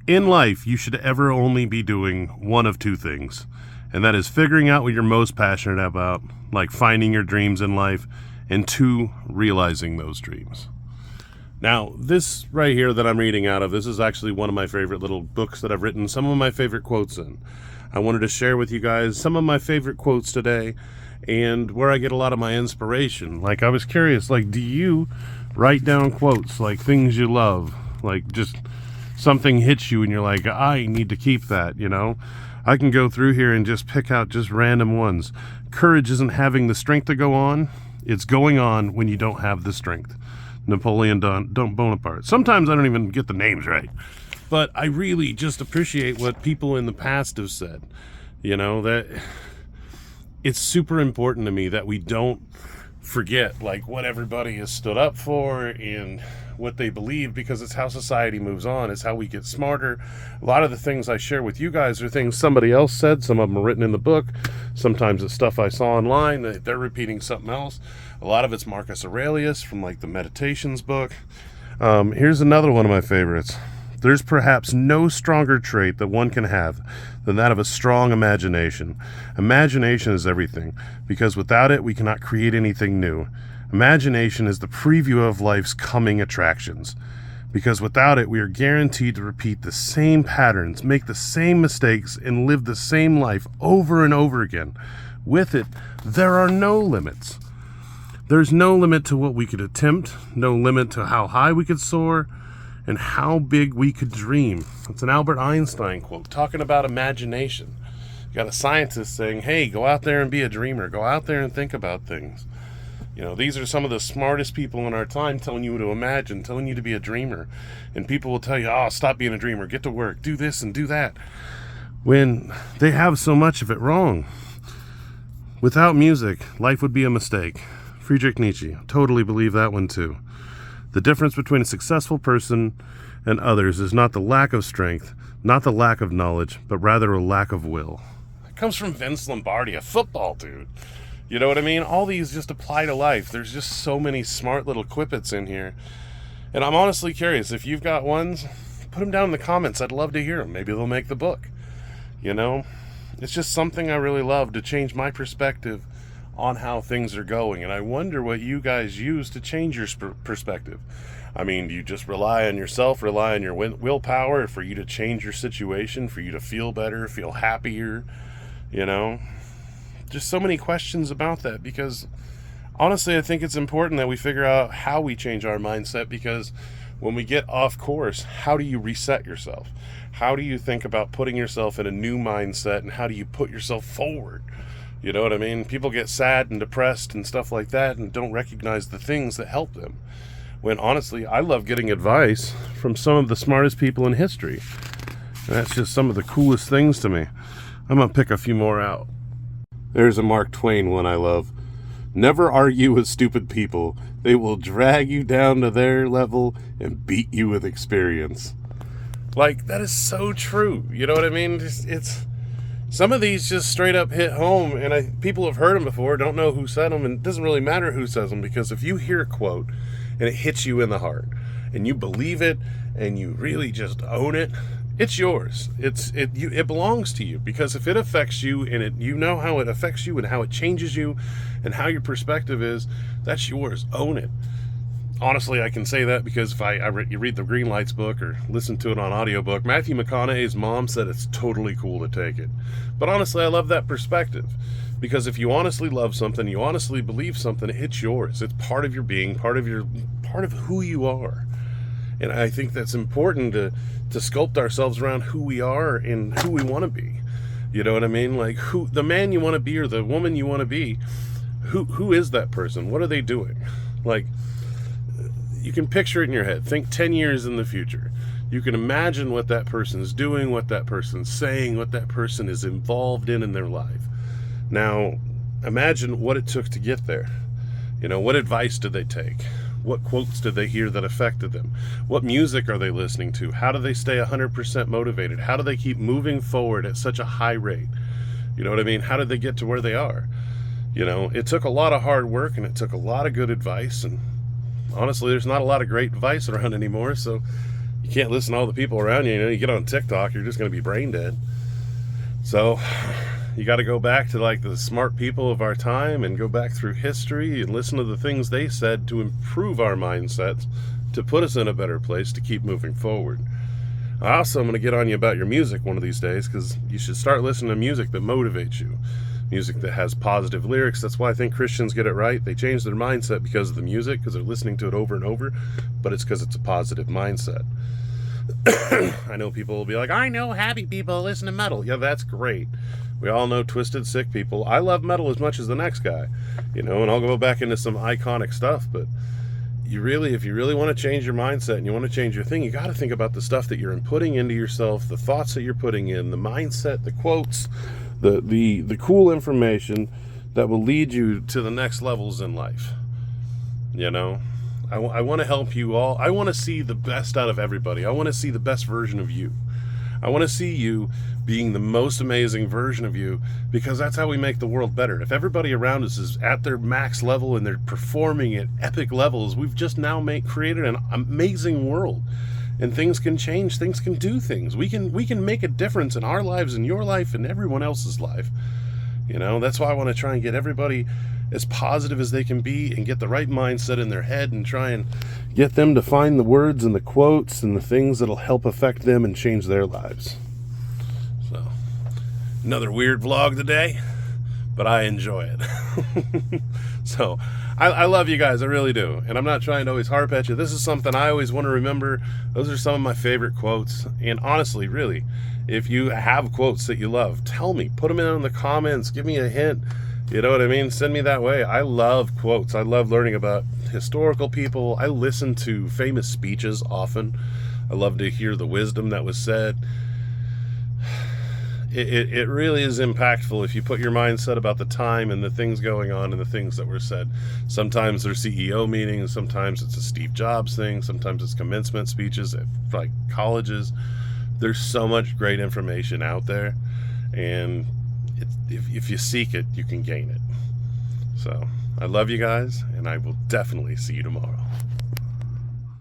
In life, you should ever only be doing one of two things, and that is figuring out what you're most passionate about, like finding your dreams in life, and two, realizing those dreams. Now, this right here that I'm reading out of, this is actually one of my favorite little books that I've written some of my favorite quotes in. I wanted to share with you guys some of my favorite quotes today and where I get a lot of my inspiration. Like, I was curious, like, do you write down quotes, like things you love, like just something hits you and you're like, I need to keep that, you know? I can go through here and just pick out just random ones. Courage isn't having the strength to go on, it's going on when you don't have the strength. Napoleon Bonaparte. Sometimes I don't even get the names right, but I really just appreciate what people in the past have said. You know, that it's super important to me that we don't forget like what everybody has stood up for and what they believe, because it's how society moves on. It's how we get smarter. A lot of the things I share with you guys are things somebody else said. Some of them are written in the book. Sometimes it's stuff I saw online that they're repeating something else. A lot of it's Marcus Aurelius from like the Meditations book. Here's another one of my favorites. There's perhaps no stronger trait that one can have than that of a strong imagination. Imagination is everything, because without it, we cannot create anything new. Imagination is the preview of life's coming attractions, because without it, we are guaranteed to repeat the same patterns, make the same mistakes, and live the same life over and over again. With it, there are no limits. There's no limit to what we could attempt, no limit to how high we could soar, and how big we could dream. It's an Albert Einstein quote talking about imagination. You got a scientist saying, hey, go out there and be a dreamer. Go out there and think about things. You know, these are some of the smartest people in our time telling you to imagine, telling you to be a dreamer. And people will tell you, oh, stop being a dreamer, get to work, do this and do that. When they have so much of it wrong. Without music, life would be a mistake. Friedrich Nietzsche, totally believe that one too. The difference between a successful person and others is not the lack of strength, not the lack of knowledge, but rather a lack of will. It comes from Vince Lombardi, a football dude. You know what I mean? All these just apply to life. There's just so many smart little quippets in here. And I'm honestly curious, if you've got ones, put them down in the comments. I'd love to hear them. Maybe they'll make the book. You know? It's just something I really love to change my perspective on how things are going. And I wonder what you guys use to change your perspective. I mean, do you just rely on yourself, rely on your willpower for you to change your situation, for you to feel better, feel happier, you know? Just so many questions about that, because honestly, I think it's important that we figure out how we change our mindset, because when we get off course, how do you reset yourself? How do you think about putting yourself in a new mindset, and how do you put yourself forward? You know what I mean? People get sad and depressed and stuff like that and don't recognize the things that help them. When honestly, I love getting advice from some of the smartest people in history. And that's just some of the coolest things to me. I'm going to pick a few more out. There's a Mark Twain one I love. Never argue with stupid people. They will drag you down to their level and beat you with experience. Like, that is so true. You know what I mean? It's some of these just straight up hit home, and people have heard them before, don't know who said them, and it doesn't really matter who says them, because if you hear a quote and it hits you in the heart, and you believe it, and you really just own it, it's yours. It belongs to you, because if it affects you, and you know how it affects you, and how it changes you, and how your perspective is, that's yours. Own it. Honestly, I can say that because if you read the Green Lights book or listen to it on audiobook, Matthew McConaughey's mom said it's totally cool to take it. But honestly, I love that perspective, because if you honestly love something, you honestly believe something, it's yours. It's part of your being, part of who you are. And I think that's important to sculpt ourselves around who we are and who we want to be. You know what I mean? Like, the man you want to be or the woman you want to be, who is that person? What are they doing? Like, you can picture it in your head. Think 10 years in the future. You can imagine what that person's doing, what that person's saying, what that person is involved in their life. Now, imagine what it took to get there. You know, what advice did they take? What quotes did they hear that affected them? What music are they listening to? How do they stay 100% motivated? How do they keep moving forward at such a high rate? You know what I mean? How did they get to where they are? You know, it took a lot of hard work, and it took a lot of good advice, and honestly, there's not a lot of great advice around anymore, so you can't listen to all the people around you. You get on TikTok, you're just going to be brain dead. So you got to go back to like the smart people of our time and go back through history and listen to the things they said to improve our mindsets, to put us in a better place to keep moving forward. I also am going to get on you about your music one of these days, because you should start listening to music that motivates you. Music that has positive lyrics. That's why I think Christians get it right. They change their mindset because of the music, because they're listening to it over and over, but it's because it's a positive mindset. I know people will be like, I know happy people listen to metal. Yeah, that's great. We all know twisted, sick people. I love metal as much as the next guy, and I'll go back into some iconic stuff, but if you really want to change your mindset and you want to change your thing, you got to think about the stuff that you're putting into yourself, the thoughts that you're putting in, the mindset, the quotes, the cool information that will lead you to the next levels in life. I want to help you all. I want to see the best out of everybody. I want to see the best version of you. I want to see you being the most amazing version of you, because that's how we make the world better. If everybody around us is at their max level and they're performing at epic levels, we've just now created an amazing world. And things can change, things can do things. We can make a difference in our lives, in your life, and everyone else's life. That's why I want to try and get everybody as positive as they can be and get the right mindset in their head and try and get them to find the words and the quotes and the things that'll help affect them and change their lives. So, another weird vlog today, but I enjoy it. So, I love you guys, I really do. And I'm not trying to always harp at you. This is something I always want to remember. Those are some of my favorite quotes. And honestly, really, if you have quotes that you love, tell me. Put them in the comments. Give me a hint. You know what I mean? Send me that way. I love quotes. I love learning about historical people. I listen to famous speeches often. I love to hear the wisdom that was said. It really is impactful if you put your mindset about the time and the things going on and the things that were said. Sometimes they're CEO meetings. Sometimes it's a Steve Jobs thing. Sometimes it's commencement speeches at like colleges. There's so much great information out there, and if you seek it, you can gain it. So I love you guys, and I will definitely see you tomorrow.